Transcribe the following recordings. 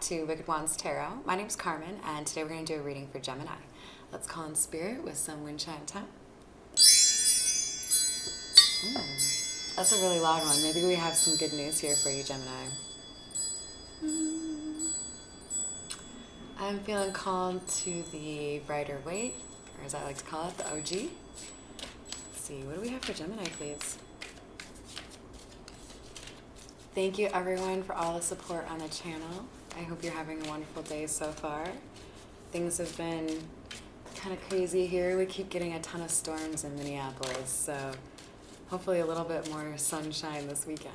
to Wicked Wands Tarot. My name's Carmen, and today we're going to do a reading for Gemini. Let's call in spirit with some wind chime time. That's a really loud one. Maybe we have some good news here for you, Gemini. I'm feeling called to the brighter weight, or as I like to call it, the OG. Let's see, what do we have for Gemini, please? Thank you, everyone, for all the support on the channel. I hope you're having a wonderful day so far. Things have been kind of crazy here. We keep getting a ton of storms in Minneapolis, so hopefully a little bit more sunshine this weekend.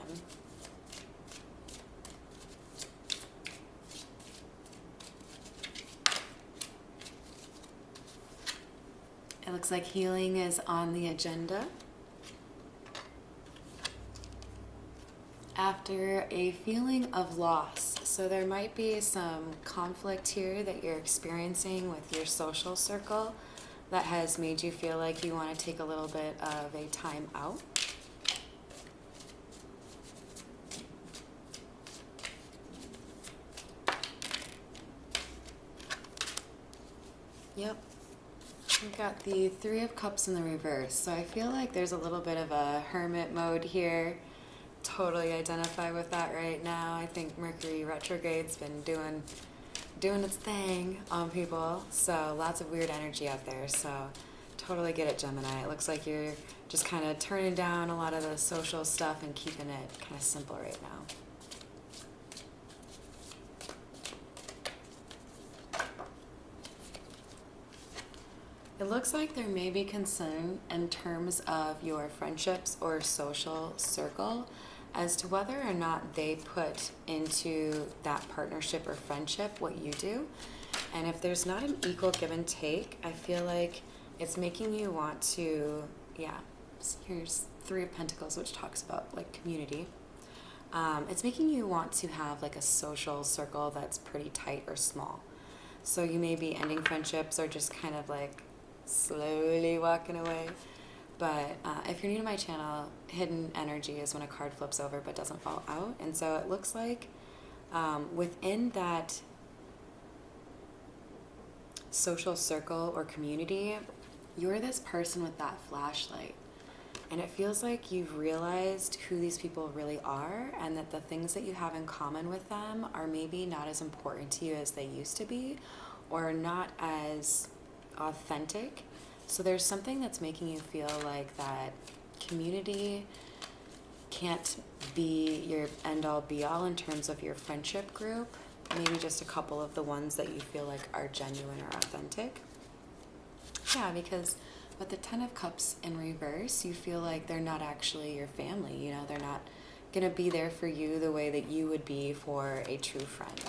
It looks like healing is on the agenda. After a feeling of loss, so there might be some conflict here that you're experiencing with your social circle that has made you feel like you want to take a little bit of a time out. Yep. We've got the Three of Cups in the reverse, so I feel like there's a little bit of a hermit mode here. Totally identify with that right now. I think Mercury retrograde's been doing its thing on people, so lots of weird energy out there, so totally get it, Gemini. It looks like you're just kind of turning down a lot of the social stuff and keeping it kind of simple right now. It looks like there may be concern in terms of your friendships or social circle as to whether or not they put into that partnership or friendship what you do. And if there's not an equal give and take, I feel like it's making you want to, here's Three of Pentacles, which talks about like community. It's making you want to have like a social circle that's pretty tight or small. So you may be ending friendships or just kind of like slowly walking away. But if you're new to my channel, hidden energy is when a card flips over but doesn't fall out. And so it looks like within that social circle or community, you're this person with that flashlight. And it feels like you've realized who these people really are and that the things that you have in common with them are maybe not as important to you as they used to be, or not as authentic. So there's something that's making you feel like that community can't be your end-all be-all in terms of your friendship group. Maybe just a couple of the ones that you feel like are genuine or authentic. Yeah, because with the Ten of Cups in reverse, you feel like they're not actually your family. You know, they're not going to be there for you the way that you would be for a true friend.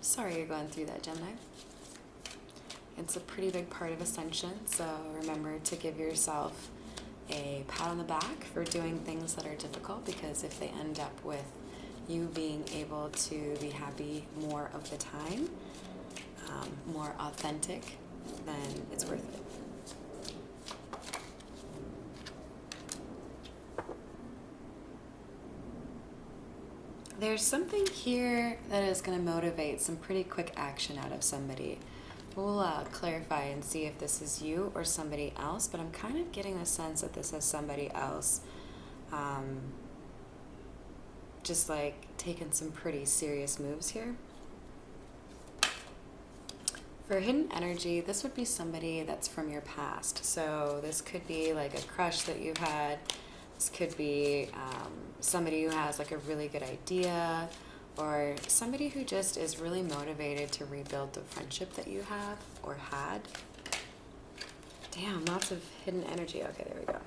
Sorry you're going through that, Gemini. It's a pretty big part of ascension, so remember to give yourself a pat on the back for doing things that are difficult, because if they end up with you being able to be happy more of the time, more authentic, then it's worth it. There's something here that is going to motivate some pretty quick action out of somebody. We'll clarify and see if this is you or somebody else, but I'm kind of getting the sense that this is somebody else. Just like taking some pretty serious moves here. For hidden energy, this would be somebody that's from your past. So this could be like a crush that you've had. This could be somebody who has like a really good idea, or somebody who just is really motivated to rebuild the friendship that you have or had. Damn, lots of hidden energy. Okay, there we go.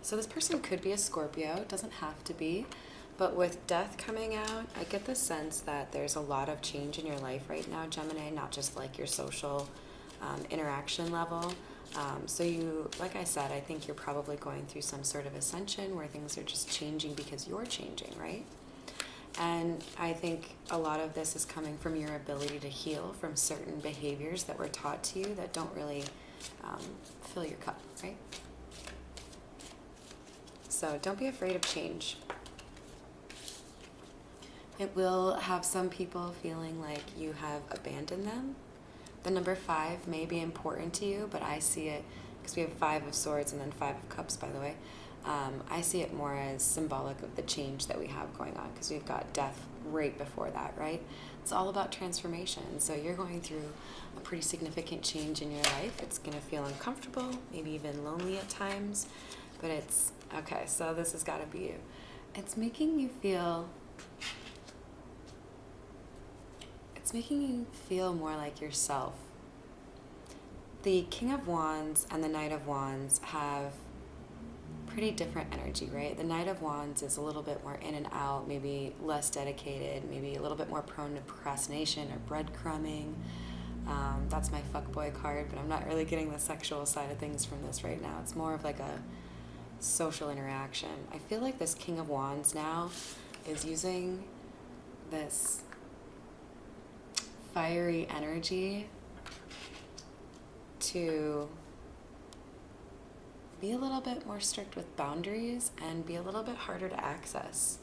So this person could be a Scorpio. It doesn't have to be. But with death coming out, I get the sense that there's a lot of change in your life right now, Gemini, not just like your social interaction level. So you, like I said, I think you're probably going through some sort of ascension where things are just changing because you're changing, right? And I think a lot of this is coming from your ability to heal from certain behaviors that were taught to you that don't really fill your cup, right? So don't be afraid of change. It will have some people feeling like you have abandoned them. The number 5 may be important to you, but I see it, because we have 5 of swords and then 5 of cups, by the way. I see it more as symbolic of the change that we have going on, because we've got death right before that, right? It's all about transformation. So you're going through a pretty significant change in your life. It's going to feel uncomfortable, maybe even lonely at times, but it's, okay, so this has got to be you. It's making you feel more like yourself. The King of Wands and the Knight of Wands have pretty different energy, right? The Knight of Wands is a little bit more in and out, maybe less dedicated, maybe a little bit more prone to procrastination or breadcrumbing. That's my fuckboy card, but I'm not really getting the sexual side of things from this right now. It's more of like a social interaction. I feel like this King of Wands now is using this fiery energy to be a little bit more strict with boundaries and be a little bit harder to access.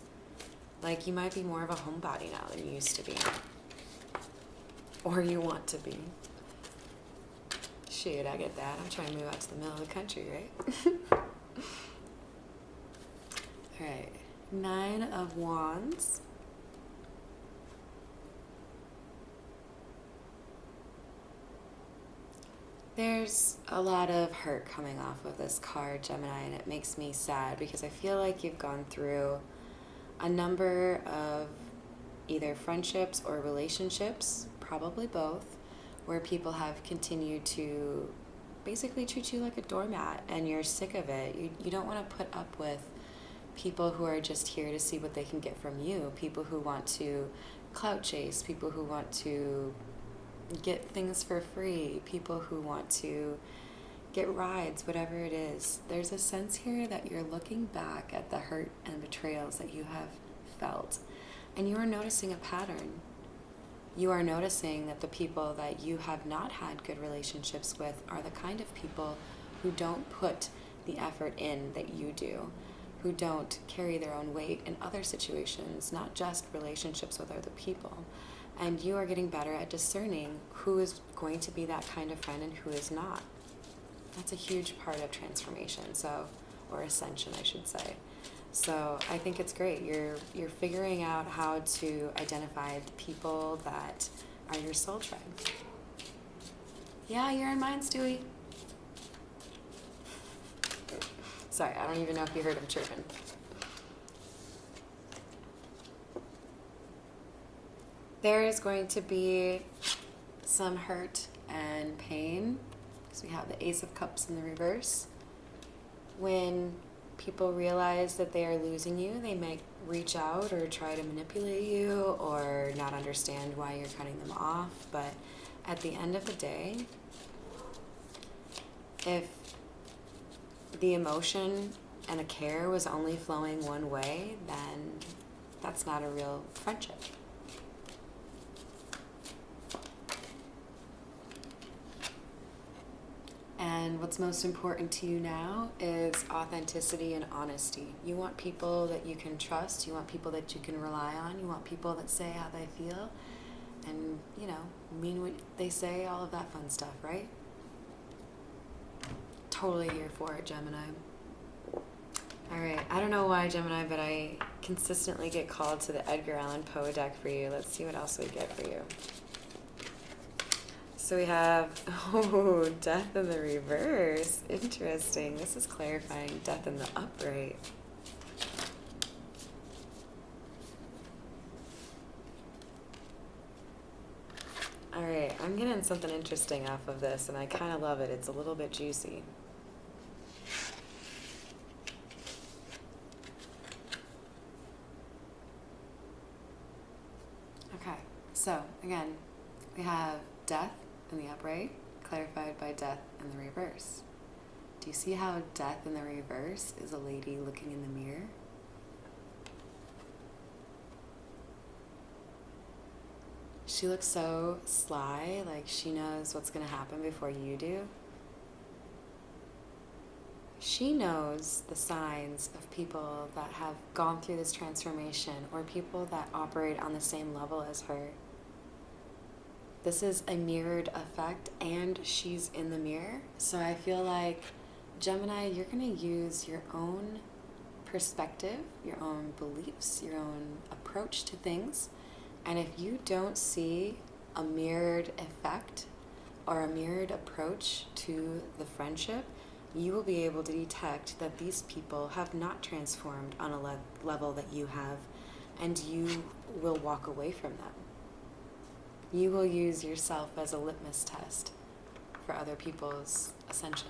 Like, you might be more of a homebody now than you used to be. Or you want to be. Shit, I get that. I'm trying to move out to the middle of the country, right? Alright, 9 of Wands. There's a lot of hurt coming off of this card, Gemini, and it makes me sad because I feel like you've gone through a number of either friendships or relationships, probably both, where people have continued to basically treat you like a doormat, and you're sick of it. You don't want to put up with people who are just here to see what they can get from you, people who want to clout chase, people who want to get things for free, people who want to get rides, whatever it is. There's a sense here that you're looking back at the hurt and betrayals that you have felt, and you are noticing a pattern. You are noticing that the people that you have not had good relationships with are the kind of people who don't put the effort in that you do, who don't carry their own weight in other situations, not just relationships with other people. And you are getting better at discerning who is going to be that kind of friend and who is not. That's a huge part of transformation, or ascension, I should say. So I think it's great. You're figuring out how to identify the people that are your soul tribe. Yeah, you're in mine, Stewie. Sorry, I don't even know if you heard him chirping. There is going to be some hurt and pain, because we have the Ace of Cups in the reverse. When people realize that they are losing you, they might reach out or try to manipulate you or not understand why you're cutting them off. But at the end of the day, if the emotion and the care was only flowing one way, then that's not a real friendship. And what's most important to you now is authenticity and honesty. You want people that you can trust. You want people that you can rely on. You want people that say how they feel and, mean what they say, all of that fun stuff, right? Totally here for it, Gemini. All right, I don't know why, Gemini, but I consistently get called to the Edgar Allan Poe deck for you. Let's see what else we get for you. So we have, death in the reverse. Interesting. This is clarifying death in the upright. All right, I'm getting something interesting off of this, and I kind of love it. It's a little bit juicy. Okay, so again, we have death in the upright, clarified by death in the reverse. Do you see how death in the reverse is a lady looking in the mirror? She looks so sly, like she knows what's going to happen before you do. she knows the signs of people that have gone through this transformation or people that operate on the same level as her. This is a mirrored effect, and she's in the mirror. So I feel like, Gemini, you're going to use your own perspective, your own beliefs, your own approach to things. And if you don't see a mirrored effect or a mirrored approach to the friendship, you will be able to detect that these people have not transformed on a level that you have, and you will walk away from them. You will use yourself as a litmus test for other people's ascension.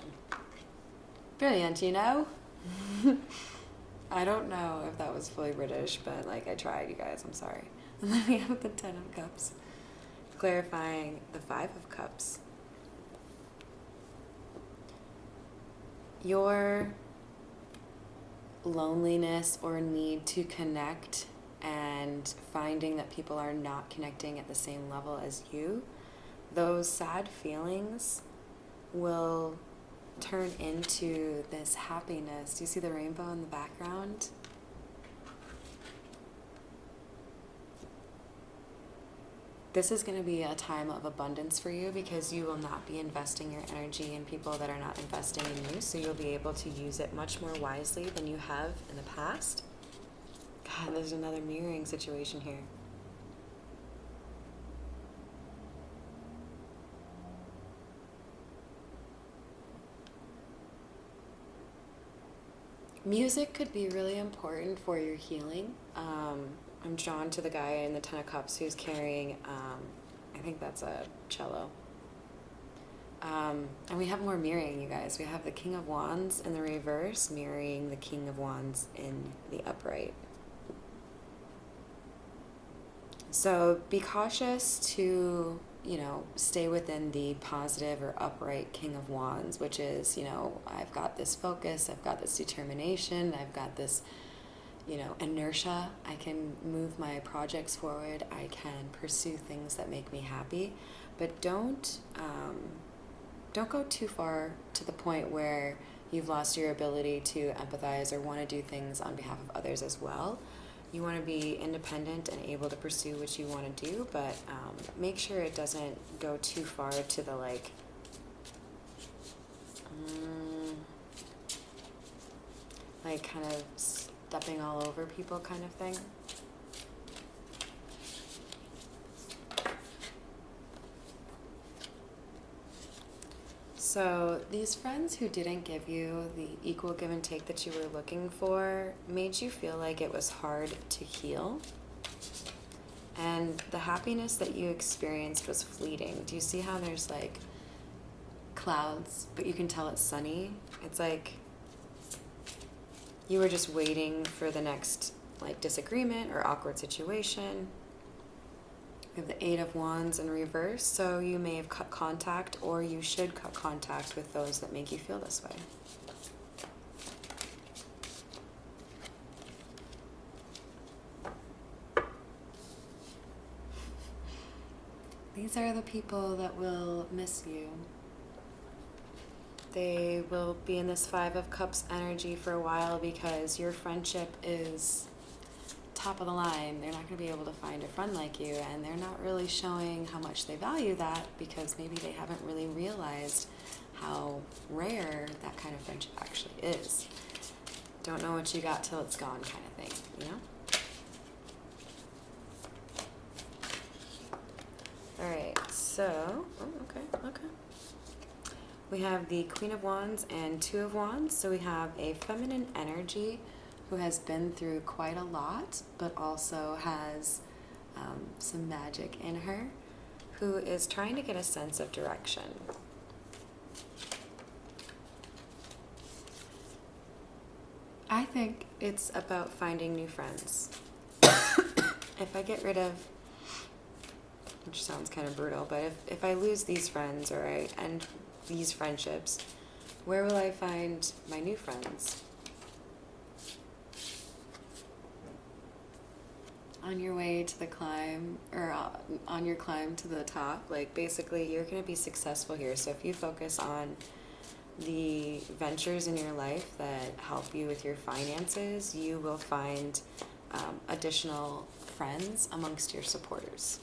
Brilliant, you know? I don't know if that was fully British, but like I tried, you guys, I'm sorry. And then we have the 10 of Cups, clarifying the 5 of Cups. Your loneliness or need to connect and finding that people are not connecting at the same level as you, those sad feelings will turn into this happiness. Do you see the rainbow in the background? This is going to be a time of abundance for you because you will not be investing your energy in people that are not investing in you, so you'll be able to use it much more wisely than you have in the past. God, there's another mirroring situation here. Music could be really important for your healing. I'm drawn to the guy in the 10 of Cups who's carrying, I think that's a cello. And we have more mirroring, you guys. We have the King of Wands in the reverse mirroring the King of Wands in the upright. So be cautious to, stay within the positive or upright King of Wands, which is, I've got this focus, I've got this determination, I've got this, inertia. I can move my projects forward. I can pursue things that make me happy, but don't go too far to the point where you've lost your ability to empathize or want to do things on behalf of others as well. You want to be independent and able to pursue what you want to do, but make sure it doesn't go too far to the kind of stepping all over people kind of thing. So these friends who didn't give you the equal give and take that you were looking for made you feel like it was hard to heal. And the happiness that you experienced was fleeting. Do you see how there's like clouds, but you can tell it's sunny? It's like you were just waiting for the next disagreement or awkward situation. We have the 8 of Wands in reverse, so you may have cut contact, or you should cut contact with those that make you feel this way. These are the people that will miss you. They will be in this 5 of Cups energy for a while because your friendship is top of the line. They're not going to be able to find a friend like you, and they're not really showing how much they value that because maybe they haven't really realized how rare that kind of friendship actually is. Don't know what you got till it's gone kind of thing, Alright, so, okay. We have the Queen of Wands and 2 of Wands, so we have a feminine energy who has been through quite a lot, but also has some magic in her, who is trying to get a sense of direction. I think it's about finding new friends. If I get rid of, which sounds kind of brutal, but if I lose these friends or I end these friendships, where will I find my new friends? On your way to the climb, or on your climb to the top, basically you're going to be successful here. So if you focus on the ventures in your life that help you with your finances, you will find additional friends amongst your supporters.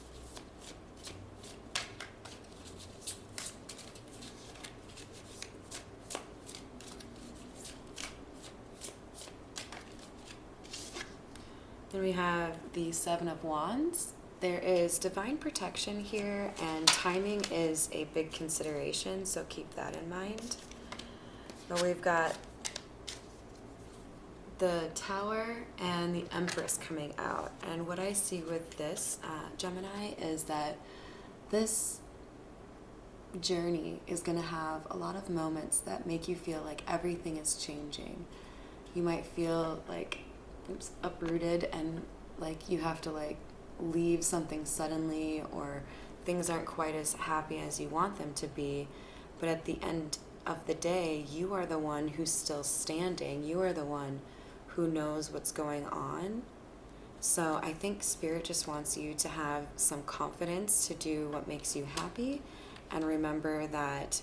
Then we have the Seven of Wands. There is divine protection here, and timing is a big consideration, so keep that in mind. But we've got the Tower and the Empress coming out. And what I see with this, Gemini, is that this journey is going to have a lot of moments that make you feel like everything is changing. You might feel like uprooted and like you have to like leave something suddenly, or things aren't quite as happy as you want them to be. But at the end of the day, you are the one who's still standing. You are the one who knows what's going on. So I think Spirit just wants you to have some confidence to do what makes you happy, and remember that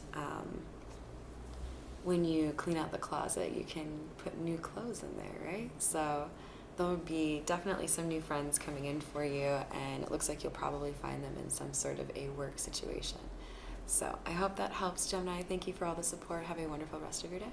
when you clean out the closet, you can put new clothes in there, right? So there will be definitely some new friends coming in for you, and it looks like you'll probably find them in some sort of a work situation. So I hope that helps, Gemini. Thank you for all the support. Have a wonderful rest of your day.